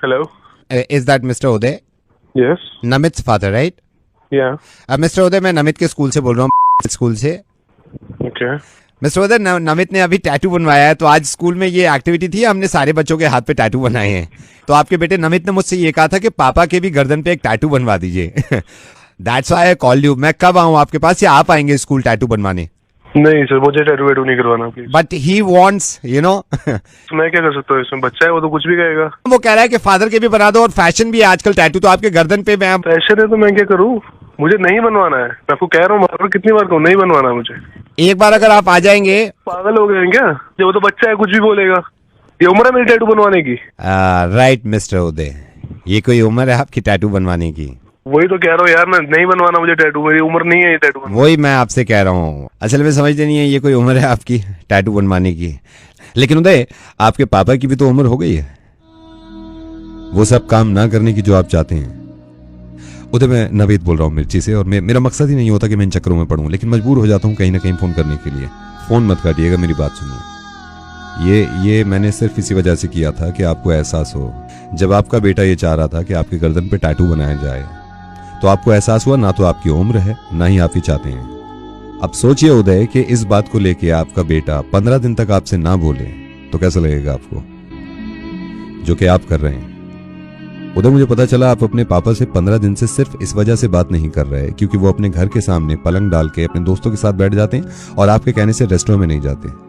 Hello. Is that Mr. Uday? Yes. Namit's father, right? Yeah. Mr. Uday, मैं नमित के school से बोल रहा हूँ, स्कूल से। Okay. मिस्टर उदय, नमित ने अभी टैटू बनवाया है, तो आज स्कूल में ये एक्टिविटी थी, हमने सारे बच्चों के हाथ पे टैटू बनाए हैं। तो आपके बेटे नमित ने मुझसे ये कहा था कि पापा के भी गर्दन पे एक टैटू बनवा दीजिए। That's why I called you. मैं कब आऊँ आपके पास या आप आएंगे स्कूल टैटू बनवाने? नहीं सर, मुझे टैटू वैटू नहीं करवाना please. But he wants, you know. मैं क्या कर सकता हूँ इसमें? बच्चा है वो तो कुछ भी कहेगा। वो कह रहा है कि फादर के भी बना दो, और फैशन भी है आजकल टैटू तो आपके गर्दन पे। मैं फैशन है तो मैं क्या करूँ? मुझे नहीं बनवाना है, मैं आपको कह रहा हूँ, कितनी बार कहूँ नहीं बनवाना मुझे। एक बार अगर आप आ जाएंगे। पागल हो गए हैं क्या? जब वो तो बच्चा है, कुछ भी बोलेगा। ये उम्र है मेरी टैटू बनवाने की? राइट मिस्टर उदय, ये कोई उम्र है आपकी टैटू बनवाने की? वही तो कह रहा हूँ यार, मैं नहीं बनवाना मुझे टैटू, मेरी उम्र नहीं है ये टैटू बनवाने। वही मैं आपसे कह रहा हूँ, असल में समझते नहीं है, ये कोई उम्र है आपकी टैटू बनवाने की? लेकिन उदय, आपके पापा की भी तो उम्र हो गई है वो सब काम ना करने की जो आप चाहते हैं। उदय, मैं नवेद बोल रहा हूँ मिर्ची से, और मेरा मकसद ही नहीं होता कि मैं इन चक्करों में पड़ूं, लेकिन मजबूर हो जाता हूँ कहीं ना कहीं फोन करने के लिए। फोन मत काटिएगा, मेरी बात सुनिए। ये मैंने सिर्फ इसी वजह से किया था कि आपको एहसास हो। जब आपका बेटा ये चाह रहा था कि आपके गर्दन पे टैटू बनाया जाए, तो आपको एहसास हुआ ना तो आपकी उम्र है, ना ही आप ही चाहते हैं। अब सोचिए उदय कि इस बात को लेके आपका बेटा 15 दिन तक आपसे ना बोले तो कैसा लगेगा आपको, जो कि आप कर रहे हैं। उधर मुझे पता चला आप अपने पापा से 15 दिन से सिर्फ इस वजह से बात नहीं कर रहे क्योंकि वो अपने घर के सामने पलंग डाल के अपने दोस्तों के साथ बैठ जाते हैं और आपके कहने से रेस्टोरेंट में नहीं जाते।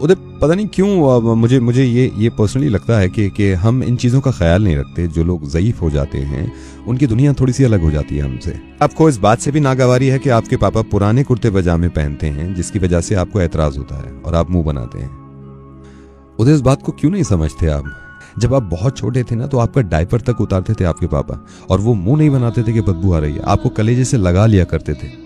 उधर पता नहीं क्यों मुझे ये पर्सनली लगता है कि हम इन चीज़ों का ख्याल नहीं रखते। जो लोग ज़ईफ हो जाते हैं उनकी दुनिया थोड़ी सी अलग हो जाती है हमसे। आपको इस बात से भी नागवारी है कि आपके पापा पुराने कुर्ते पजामे पहनते हैं, जिसकी वजह से आपको एतराज़ होता है और आप मुंह बनाते हैं। उधर इस बात को क्यों नहीं समझते आप? जब आप बहुत छोटे थे ना, तो आपका डायपर तक उतारते थे आपके पापा, और वो मुंह नहीं बनाते थे कि बदबू आ रही है, आपको कलेजे से लगा लिया करते थे।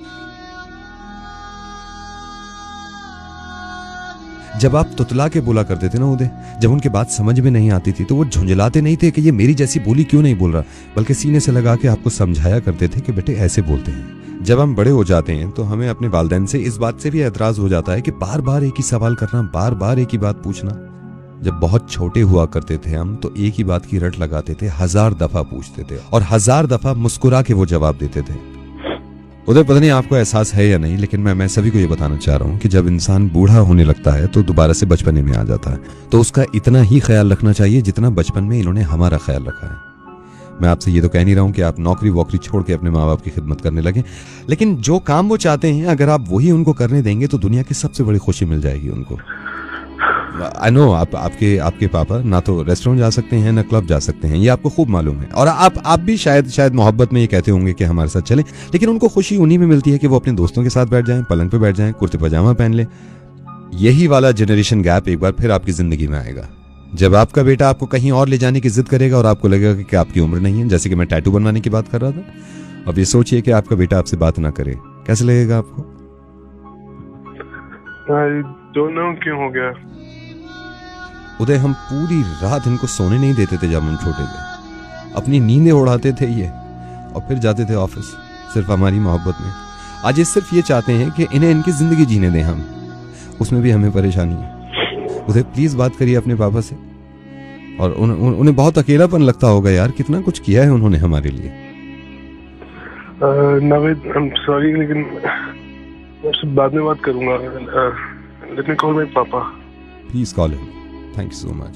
जब आप तुतला के बोला करते थे ना उदय, जब उनके बात समझ में नहीं आती थी, तो वो झुंझलाते नहीं थे कि ये मेरी जैसी बोली क्यों नहीं बोल रहा, बल्कि सीने से लगा के आपको समझाया करते थे कि बेटे ऐसे बोलते हैं। जब हम बड़े हो जाते हैं तो हमें अपने वालिदैन से इस बात से भी एतराज हो जाता है कि बार बार एक ही सवाल करना, बार बार एक ही बात पूछना। जब बहुत छोटे हुआ करते थे हम, तो एक ही बात की रट लगाते थे, 1000 दफा पूछते थे और 1000 दफा मुस्कुरा के वो जवाब देते थे। उधर पता नहीं आपको एहसास है या नहीं, लेकिन मैं सभी को ये बताना चाह रहा हूँ कि जब इंसान बूढ़ा होने लगता है तो दोबारा से बचपने में आ जाता है, तो उसका इतना ही ख्याल रखना चाहिए जितना बचपन में इन्होंने हमारा ख्याल रखा है। मैं आपसे ये तो कह नहीं रहा हूँ कि आप नौकरी वोकरी छोड़ के अपने माँ बाप की खिदमत करने लगे, लेकिन जो काम वो चाहते हैं अगर आप वही उनको करने देंगे तो दुनिया की सबसे बड़ी खुशी मिल जाएगी उनको। आई नो आपके पापा ना तो रेस्टोरेंट जा सकते हैं ना क्लब जा सकते हैं, ये आपको खूब मालूम है, और आप भी शायद मोहब्बत में ये कहते होंगे कि हमारे साथ चलें, लेकिन उनको खुशी उन्हीं में मिलती है कि वो अपने दोस्तों के साथ बैठ जाएं, पलंग पे बैठ जाएं, कुर्ते पजामा पहन लें। यही वाला जनरेशन गैप एक बार फिर आपकी जिंदगी में आएगा, जब आपका बेटा आपको कहीं और ले जाने की जिद करेगा और आपको लगेगा कि आपकी उम्र नहीं है, जैसे कि मैं टैटू बनवाने की बात कर रहा था। अब ये सोचिए कि आपका बेटा आपसे बात ना करे, कैसे लगेगा आपको? आई डोंट नो क्यों हो गया। उदय, हम पूरी रात इनको सोने नहीं देते थे जब हम छोटे थे, अपनी नींदें उड़ाते थे ये, और फिर जाते थे ऑफिस सिर्फ हमारी मोहब्बत में। आज ये सिर्फ ये चाहते हैं कि इन्हें इनकी जिंदगी जीने दें हम, उसमें भी हमें परेशानी है। उदय प्लीज बात करिए अपने पापा से, और उन्हें बहुत अकेलापन लगता होगा यार, कितना कुछ किया है उन्होंने हमारे लिए। नवेद, आई एम सॉरी, लेकिन आपसे बाद में बात करूंगा। लेट मी कॉल माय पापा। Please call him. Thank you so much.